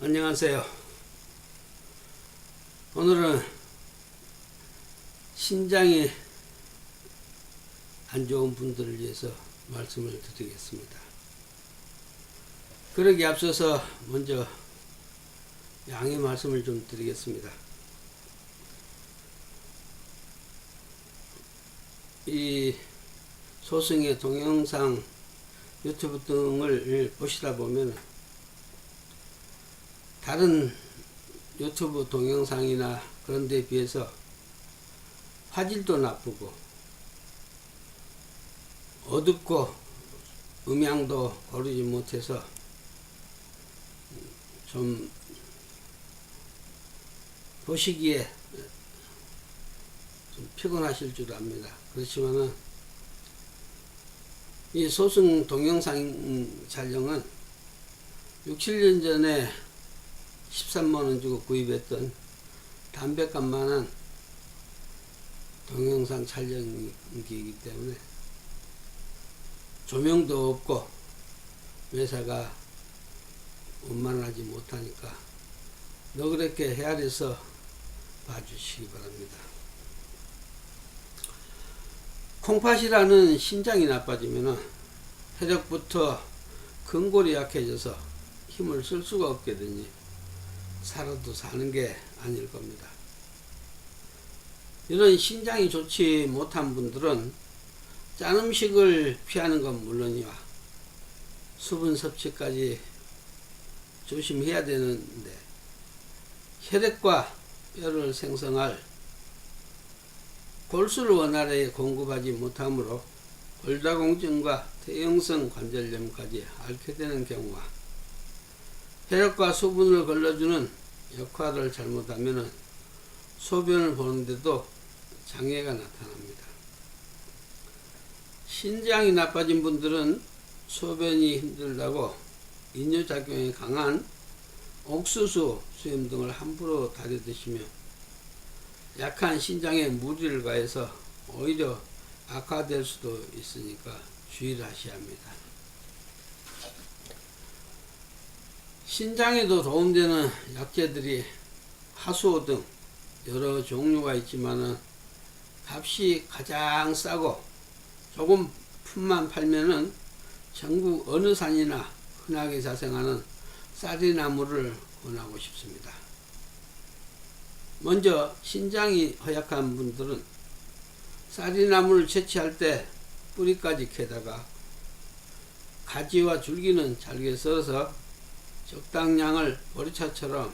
안녕하세요. 오늘은 신장이 안 좋은 분들을 위해서 말씀을 드리겠습니다. 그러기 앞서서 먼저 양해 말씀을 좀 드리겠습니다. 이 소승의 동영상 유튜브 등을 보시다 보면 다른 유튜브 동영상이나 그런 데에 비해서 화질도 나쁘고 어둡고 음향도 고르지 못해서 좀 보시기에 좀 피곤하실 줄 압니다. 그렇지만은 이 소승 동영상 촬영은 6, 7년 전에 13만원 주고 구입했던 담백감만한 동영상 촬영기이기 때문에 조명도 없고 회사가 원만하지 못하니까 너그럽게 헤아려서 봐주시기 바랍니다. 콩팥이라는 신장이 나빠지면 혈액부터 근골이 약해져서 힘을 쓸 수가 없게 되니 살아도 사는 게 아닐 겁니다. 이런 신장이 좋지 못한 분들은 짠 음식을 피하는 건 물론이야 수분 섭취까지 조심해야 되는데 혈액과 뼈를 생성할 골수를 원활하게 공급하지 못하므로 골다공증과 퇴행성 관절염까지 앓게 되는 경우와 혈액과 수분을 걸러주는 역할을 잘못하면 소변을 보는데도 장애가 나타납니다. 신장이 나빠진 분들은 소변이 힘들다고 이뇨작용이 강한 옥수수, 수염 등을 함부로 다려 드시며 약한 신장에 무리를 가해서 오히려 악화될 수도 있으니까 주의를 하셔야 합니다. 신장에도 도움되는 약재들이 하수오 등 여러 종류가 있지만은 값이 가장 싸고 조금 품만 팔면은 전국 어느 산이나 흔하게 자생하는 쌀이나무를 권하고 싶습니다. 먼저 신장이 허약한 분들은 쌀이나무를 채취할 때 뿌리까지 캐다가 가지와 줄기는 잘게 썰어서 적당량을 보리차처럼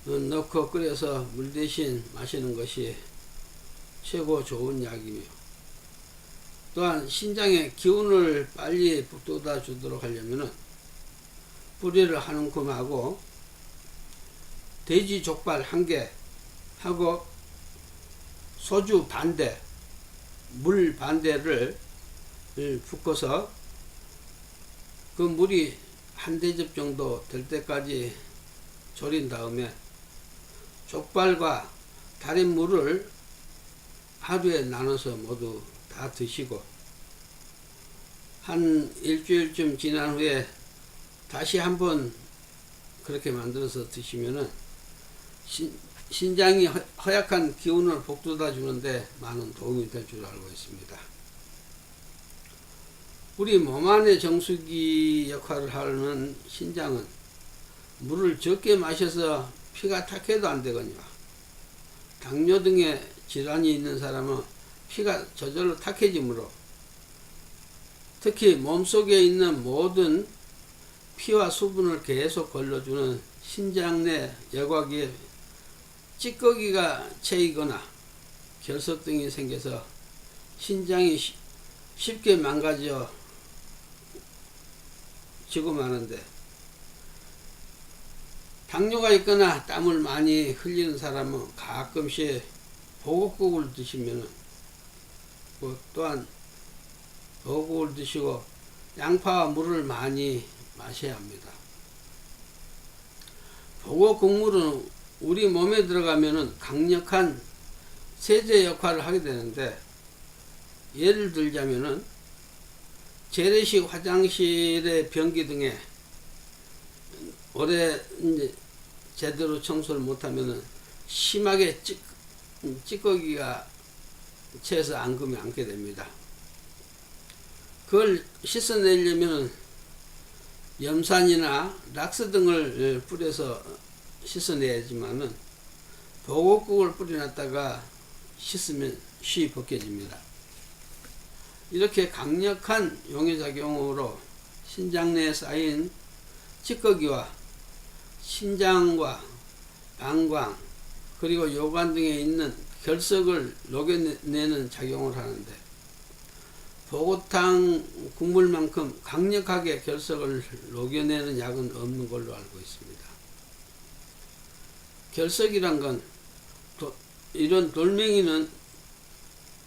넣고 끓여서 물 대신 마시는 것이 최고 좋은 약이며 또한 신장에 기운을 빨리 북돋아 주도록 하려면 뿌리를 한 움큼 하고 돼지 족발 1개 하고 소주 반대 물 반대를 붓고서 그 물이 한 대접 정도 될 때까지 졸인 다음에 족발과 달인 물을 하루에 나눠서 모두 다 드시고 한 일주일쯤 지난 후에 다시 한번 그렇게 만들어서 드시면은 신장이 허약한 기운을 북돋아 주는데 많은 도움이 될 줄 알고 있습니다. 우리 몸 안의 정수기 역할을 하는 신장은 물을 적게 마셔서 피가 탁해도 안 되거니와 당뇨 등의 질환이 있는 사람은 피가 저절로 탁해지므로 특히 몸속에 있는 모든 피와 수분을 계속 걸러주는 신장 내 여과기에 찌꺼기가 채이거나 결석 등이 생겨서 신장이 쉽게 망가져 지고 마는데 당뇨가 있거나 땀을 많이 흘리는 사람은 가끔씩 보곡국을 드시면 또한 보곡국을 드시고 양파와 물을 많이 마셔야 합니다. 보곡 국물은 우리 몸에 들어가면 강력한 세제 역할을 하게 되는데 예를 들자면은 재래식 화장실의 변기 등에 오래 이제 제대로 청소를 못하면은 심하게 찌꺼기가 채에서 앙금이 앉게 됩니다. 그걸 씻어내려면 염산이나 락스 등을 뿌려서 씻어내야지만은 보고국을 뿌려놨다가 씻으면 쉬이 벗겨집니다. 이렇게 강력한 용해작용으로 신장 내에 쌓인 찌꺼기와 신장과 방광 그리고 요관 등에 있는 결석을 녹여내는 작용을 하는데, 보고탕 국물만큼 강력하게 결석을 녹여내는 약은 없는 걸로 알고 있습니다. 결석이란 건 이런 돌멩이는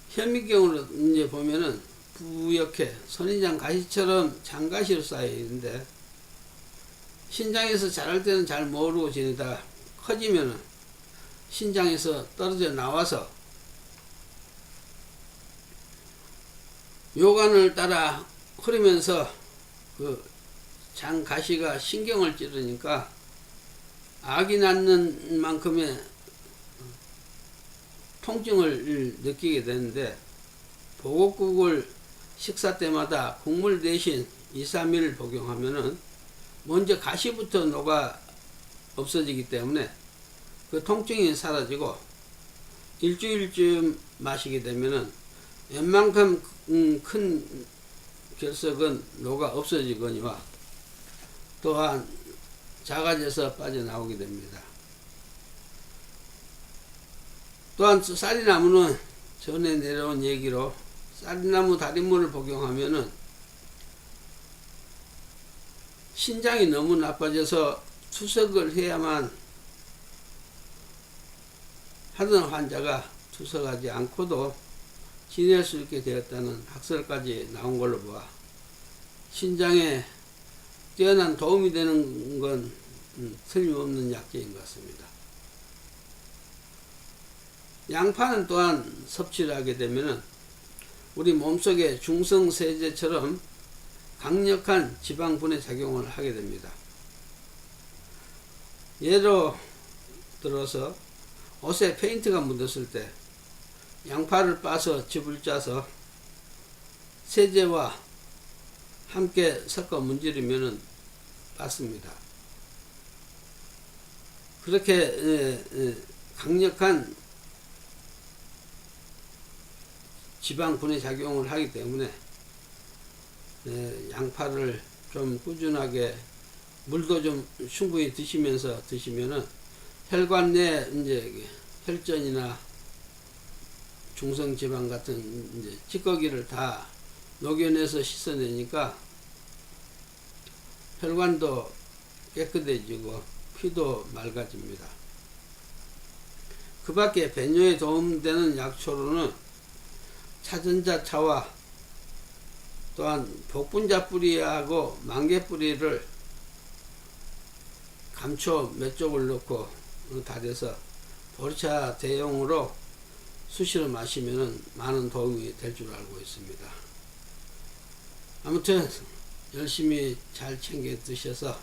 현미경으로 이제 보면은 부옇게 선인장 가시처럼 장가시로 쌓여 있는데, 신장에서 자랄 때는 잘 모르고 지내다가 커지면은 신장에서 떨어져 나와서 요관을 따라 흐르면서 그 장가시가 신경을 찌르니까 악이 낳는 만큼의 통증을 느끼게 되는데, 보고국을 식사 때마다 국물 대신 2, 3일 복용하면은 먼저 가시부터 녹아 없어지기 때문에 그 통증이 사라지고, 일주일쯤 마시게 되면은 웬만큼 큰 결석은 녹아 없어지거니와 또한 작아져서 빠져나오게 됩니다. 또한 쌀이나무는 전에 내려온 얘기로 쌀이나무 달인물을 복용하면은 신장이 너무 나빠져서 투석을 해야만 하던 환자가 투석하지 않고도 지낼 수 있게 되었다는 학설까지 나온 걸로 봐 신장에 뛰어난 도움이 되는 건 틀림없는 약재인 것 같습니다. 양파는 또한 섭취를 하게 되면 우리 몸속에 중성세제처럼 강력한 지방분해 작용을 하게 됩니다. 예로 들어서 옷에 페인트가 묻었을 때 양파를 빻아서 즙을 짜서 세제와 함께 섞어 문지르면 빻습니다. 그렇게 강력한 지방 분해 작용을 하기 때문에 양파를 좀 꾸준하게 물도 좀 충분히 드시면은 혈관 내 이제 혈전이나 중성지방 같은 이제 찌꺼기를 다 녹여내서 씻어내니까 혈관도 깨끗해지고 피도 맑아집니다. 그 밖에 배뇨에 도움되는 약초로는 차전자차와 또한 복분자 뿌리하고 만개 뿌리를 감초 몇 쪽을 넣고 달여서 보리차 대용으로 수시로 마시면 많은 도움이 될 줄 알고 있습니다. 아무튼 열심히 잘 챙겨 드셔서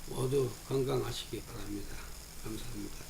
모두 건강하시기 바랍니다. 감사합니다.